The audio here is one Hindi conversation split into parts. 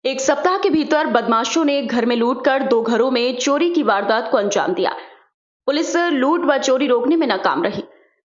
एक सप्ताह के भीतर बदमाशों ने घर में लूटकर 2 घरों में चोरी की वारदात को अंजाम दिया। पुलिस लूट व चोरी रोकने में नाकाम रही।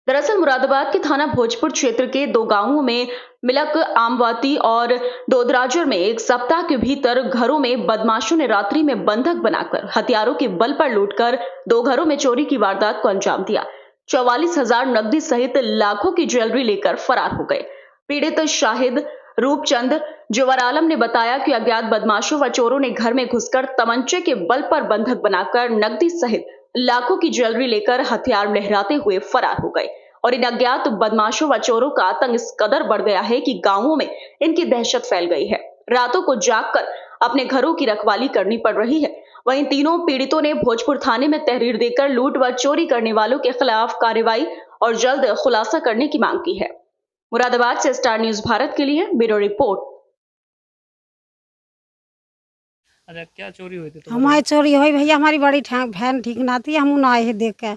दरअसल मुरादाबाद के थाना भोजपुर क्षेत्र के 2 गांवों में मिलक आमवाती और दोदराजर में एक सप्ताह के भीतर घरों में बदमाशों ने रात्रि में बंधक बनाकर हथियारों के बल पर लूटकर 2 घरों में चोरी की वारदात को अंजाम दिया। 44,000 नकदी सहित लाखों की ज्वेलरी लेकर फरार हो गए। पीड़ित शाहिद रूपचंद जुवर आलम ने बताया कि अज्ञात बदमाशों व चोरों ने घर में घुसकर तमंचे के बल पर बंधक बनाकर नकदी सहित लाखों की ज्वेलरी लेकर हथियार लहराते हुए फरार हो गए और इन अज्ञात बदमाशों व चोरों का आतंक इस कदर बढ़ गया है कि गांवों में इनकी दहशत फैल गई है। रातों को जागकर अपने घरों की रखवाली करनी पड़ रही है। वहीं तीनों पीड़ितों ने भोजपुर थाने में तहरीर देकर लूट व चोरी करने वालों के खिलाफ कार्रवाई और जल्द खुलासा करने की मांग की है। मुरादाबाद से स्टार न्यूज भारत के लिए ब्यूरो रिपोर्ट। अच्छा, क्या चोरी हुई थी? तो हमारी चोरी हुई भैया, हमारी बड़ी बहन ठीक ना थी, हम ना आए हैं देख के।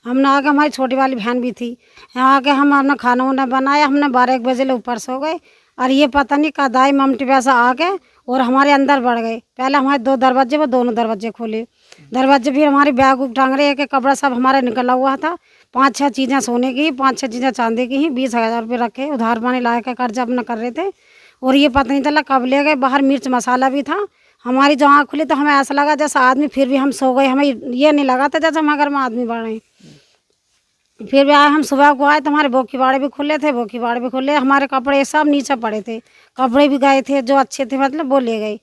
हम ना आके, हमारी छोटी वाली बहन भी थी, यहाँ आके हम अपना खाना वाना बनाया, हमने 12-1 बजे ले ऊपर सो गए और ये पता नहीं कदाई ममटी पैसा आके और हमारे अंदर बढ़ गए। पहले हमारे 2 दरवाजे, वो दोनों दरवाजे खोले, दरवाजे फिर हमारी बैग उग टांग रहे, एक कपड़ा सब हमारा निकला हुआ था। 5-6 चीज़ें सोने की, 5-6 चीज़ें चांदी की ही, 20,000 रुपये रखे उधार पानी ला के कर्जा अपना कर रहे थे और ये पता नहीं चला कब ले गए। बाहर मिर्च मसाला भी था। हमारी जो आँख खुली तो हमें ऐसा लगा जैसा आदमी, फिर भी हम सो गए, हमें ये नहीं लगा था जैसे हमारे घर में आदमी बढ़ रहे हैं। फिर भी आए, हम सुबह को आए तो हमारे बोकी बाड़े भी खुले थे, बोकी बाड़े भी खुले, हमारे कपड़े सब नीचे पड़े थे, कपड़े भी गए थे जो अच्छे थे, मतलब वो ले गए।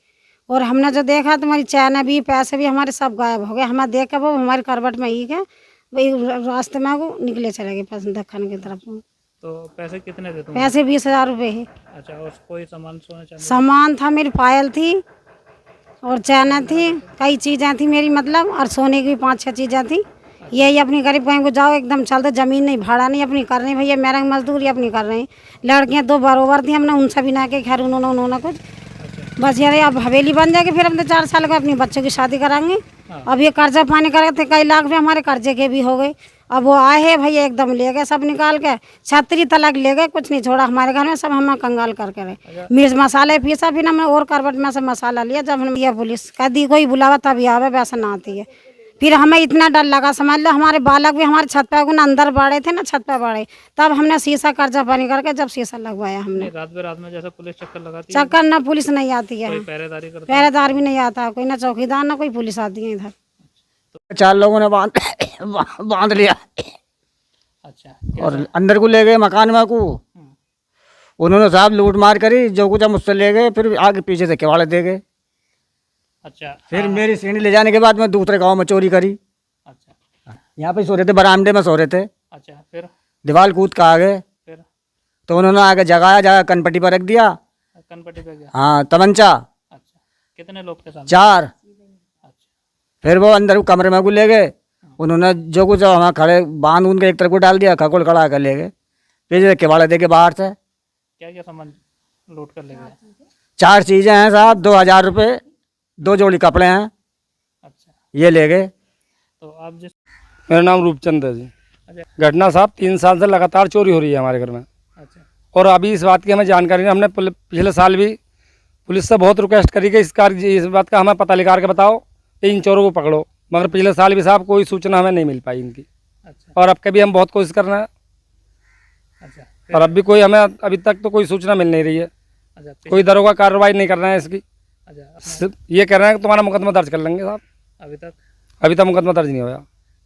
और हमने जो देखा तो हमारी चैन भी, पैसे भी हमारे सब गायब हो गए। हमें देख के वो हमारी करवट में ही है, वही रास्ते में वो निकले चले गए पसंद दखन की तरफ। तो पैसे कितने थे तुम? पैसे 20,000 रुपये है। अच्छा, और कोई सामान, सोने चांदी? सामान था, मेरी पायल थी और चैन थी, कई चीज़ें थी मेरी, मतलब और सोने की 5-6 चीज़ें थी। यही अपनी गरीब कहीं को जाओ एकदम चल दो, जमीन नहीं, भाड़ा नहीं अपनी कर रहे भैया, मेरा मजदूरी अपनी कर रहे हैं। लड़कियां 2 बरोबर थी, हमने उनसे भी ना के, खैर उन्होंने कुछ बस यार अब हवेली बन जाएगी, फिर हम तो 4 साल के अपनी बच्चों की शादी कराएंगे। अब ये कर्जा पानी करे थे, कई लाख रुपये हमारे कर्जे के भी हो गए। अब वो आए हैं भैया, एकदम ले गए सब निकाल के, 36 तलाक ले गए, कुछ नहीं छोड़ा हमारे घर में, सब हम कंगाल करके रहे। मिर्च मसाले पीसा, फिर हमने और करवट में से मसाला लिया। जब हमने ये पुलिस कह दी कोई बुलावा तभी आवे, वैसा ना आती है। फिर हमें इतना डर लगा, समझ लो हमारे बालक भी हमारे छत पे अंदर बढ़े थे ना, छत पे बढ़े, तब हमने शीशा कर्जा पानी करके जब शीशा लगवाया हमने। रात में जैसा पुलिस चक्कर लगाती है? चक्कर ना पुलिस नहीं आती है, कोई पहरेदारी करता है? पहरेदार भी नहीं आता, कोई ना चौकीदार ना कोई पुलिस आती है इधर। 4 लोगों ने बांध लिया। अच्छा, और अंदर को ले गए मकान में को। उन्होंने साहब लूट मार करी, जो कुछ मुझसे ले गए, फिर आगे पीछे से किवाड़े दे गए। अच्छा, फिर मेरी सीढ़ी ले जाने के बाद मैं दूसरे गांव में चोरी करी। अच्छा, यहाँ पे सो रहे थे, बरामदे में सो रहे थे, अच्छा, फिर दीवार कूद का आ गए, फिर तो उन्होंने आगे जगह कनपट्टी पर रख दिया। कनपट्टी पे गया? हाँ, तमंचा। अच्छा, कितने लोग थे सामने? 4। अच्छा, फिर वो अंदर कमरे में को ले गए। उन्होंने जो कुछ हमारे खड़े बांध उनके एक तरफ को डाल दिया, खकोल खड़ा कर ले गए, पीछे किवाड़े दे के बाहर से। क्या क्या सामान लूट कर ले गए? 4 चीज़ें हैं साहब, 2,000 रुपये, 2 जोड़ी कपड़े हैं, अच्छा, ये ले गए। तो आप जिस मेरा नाम रूपचंद है जी। अच्छा, घटना साहब 3 साल से लगातार चोरी हो रही है हमारे घर में। अच्छा, और अभी इस बात की हमें जानकारी नहीं, हमने पिछले साल भी पुलिस से बहुत रिक्वेस्ट करी कि इस बात का हमें पता निकाल के बताओ, इन चोरों को पकड़ो, मगर पिछले साल भी साहब कोई सूचना हमें नहीं मिल पाई इनकी। अच्छा, और अब कभी हम बहुत कोशिश कर रहे हैं, अच्छा, और अब भी कोई हमें अभी तक तो कोई सूचना मिल नहीं रही है। अच्छा, कोई दरोगा कार्रवाई नहीं कर रहे हैं इसकी। अच्छा, सिर्फ ये कह रहे हैं कि तुम्हारा मुकदमा दर्ज कर लेंगे साहब, अभी तक? मुकदमा दर्ज नहीं हुआ।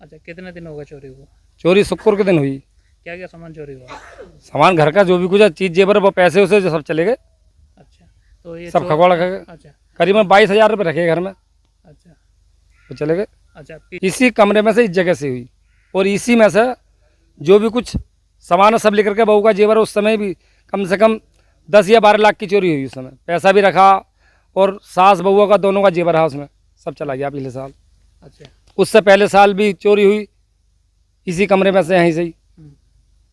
अच्छा, कितने दिन होगा चोरी हुआ? चोरी शुक्र के दिन हुई। क्या क्या सामान चोरी हुआ? सामान घर का जो भी कुछ है, चीज़ जेवर, वो पैसे उसे जो सब चले गए, अच्छा, तो ये सब खगोड़ा खा गए। अच्छा, करीबन 22,000 रुपये रखे घर में, अच्छा, वो चले गए। अच्छा, इसी कमरे में से, इस जगह से हुई, और इसी में से जो भी कुछ सामान है सब लेकर के, बहू का जेवर उस समय भी कम से कम 10 या 12 लाख की चोरी हुई। उस समय पैसा भी रखा और सास बहू का दोनों का जेवर है, उसमें सब चला गया पिछले साल। अच्छा, उससे पहले साल भी चोरी हुई इसी कमरे में से, यहीं से ही,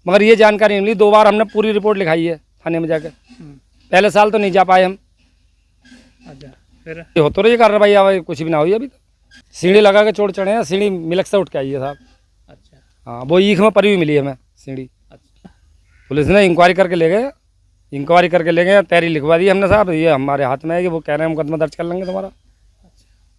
मगर ये जानकारी नहीं मिली। 2 बार हमने पूरी रिपोर्ट लिखाई है थाने में जाकर, पहले साल तो नहीं जा पाए हम। अच्छा, फिर हो तो रही कार्रवाई, अब कुछ भी ना हुई अभी तो। सीढ़ी लगा के चोर चढ़े हैं, सीढ़ी मिलक से उठ के आई है साहब। अच्छा, हाँ, वो ईख में परी हुई मिली हमें सीढ़ी। अच्छा, पुलिस ने इंक्वायरी करके ले गए, इंक्वायरी करके ले गए, तैयारी लिखवा दी हमने साहब, ये हमारे हाथ में है कि वो कह रहे हैं मुकदमा दर्ज कर लेंगे तुम्हारा।